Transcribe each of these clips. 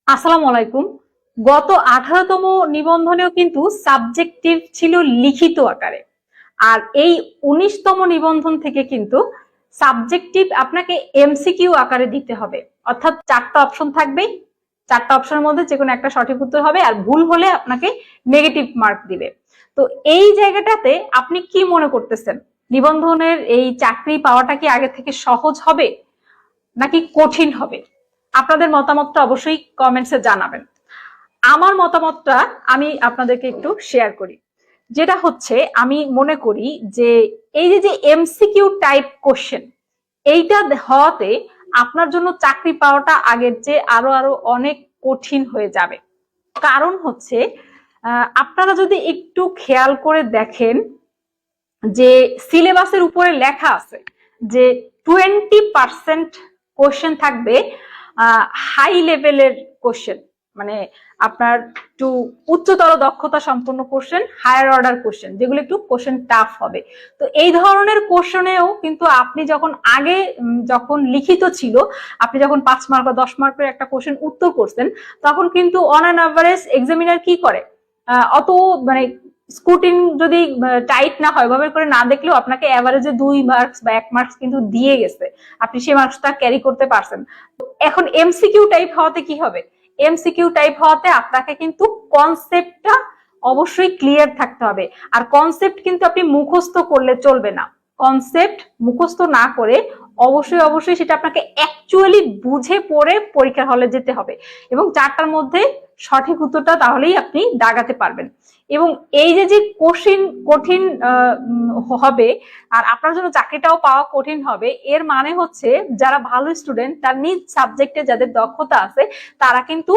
আসসালামু আলাইকুম। গত 18তম নিবন্ধনেও কিন্তু সাবজেক্টিভ ছিল লিখিত আকারে, আর এই 19তম নিবন্ধন থেকে কিন্তু সাবজেক্টিভ আপনাকে এমসিকিউ আকারে দিতে হবে। অর্থাৎ 4টা অপশন থাকবে, 4টা অপশনের মধ্যে যে কোনো একটা সঠিক উত্তর হবে, আর ভুল হলে আপনাকে নেগেটিভ মার্ক দিবে। তো এই জায়গাটাতে আপনি কি মনে করতেছেন, নিবন্ধনের এই চাকরি পাওয়াটা কি আগে থেকে সহজ হবে নাকি কঠিন হবে? আপনাদের মতামতটা অবশ্যই কমেন্টসে জানাবেন। আমার মতামতটা আমি আপনাদেরকে একটু শেয়ার করি। যেটা হচ্ছে, আমি মনে করি যে এই যে এমসিকিউ টাইপ কোশ্চেন, এইটা হওয়াতে আপনার জন্য চাকরি পাওয়াটা আগের চেয়ে আরো আরো অনেক কঠিন হয়ে যাবে। কারণ হচ্ছে, আপনারা যদি একটু খেয়াল করে দেখেন যে সিলেবাসের উপরে লেখা আছে যে 20% কোশ্চেন থাকবে হাই লেভেলের কোশ্চেন, মানে আপনার একটু উচ্চতর দক্ষতা সম্পন্ন কোশ্চেন, হায়ার অর্ডার কোশ্চেন, যেগুলো একটু কোশ্চেন টাফ হবে। তো এই ধরনের কোশ্চেনেও কিন্তু আপনি যখন আগে যখন লিখিত ছিল, আপনি যখন 5 মার্ক বা 10 মার্কের একটা কোশ্চেন উত্তর করছেন, তখন কিন্তু অন অ্যান অ্যাভারেজ এক্সামিনার কি করে, অত মানে স্কুটিন যদি টাইট না হয়, ওভাবে করে না দেখলেও আপনাকে এভারেজে 2 মার্কস বা 1 মার্কস কিন্তু দিয়ে গেছে, আপনি সেই মার্কসটা ক্যারি করতে পারছেন। এখন এমসিকিউ টাইপ হওয়াতে কি হবে, এমসিকিউ টাইপ হওয়াতে আপনাকে কিন্তু কনসেপ্টটা অবশ্যই ক্লিয়ার থাকতে হবে। আর কনসেপ্ট কিন্তু আপনি মুখস্থ করলে চলবে না, কনসেপ্ট মুখস্থ না করে অবশ্যই অবশ্যই সেটা আপনাকে অ্যাকচুয়ালি বুঝে পড়ে পরীক্ষার হলে যেতে হবে, এবং 4টার মধ্যে সঠিক উত্তরটা তাহলেই আপনি দাগাতে পারবেন। এবং এই যে কঠিন কঠিন হবে আর আপনার জন্য চাকরিটাও পাওয়া কঠিন হবে, এর মানে হচ্ছে যারা ভালো স্টুডেন্ট, তার নিজ সাবজেক্টে যাদের দক্ষতা আছে, তারা কিন্তু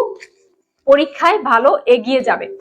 পরীক্ষায় ভালো এগিয়ে যাবে।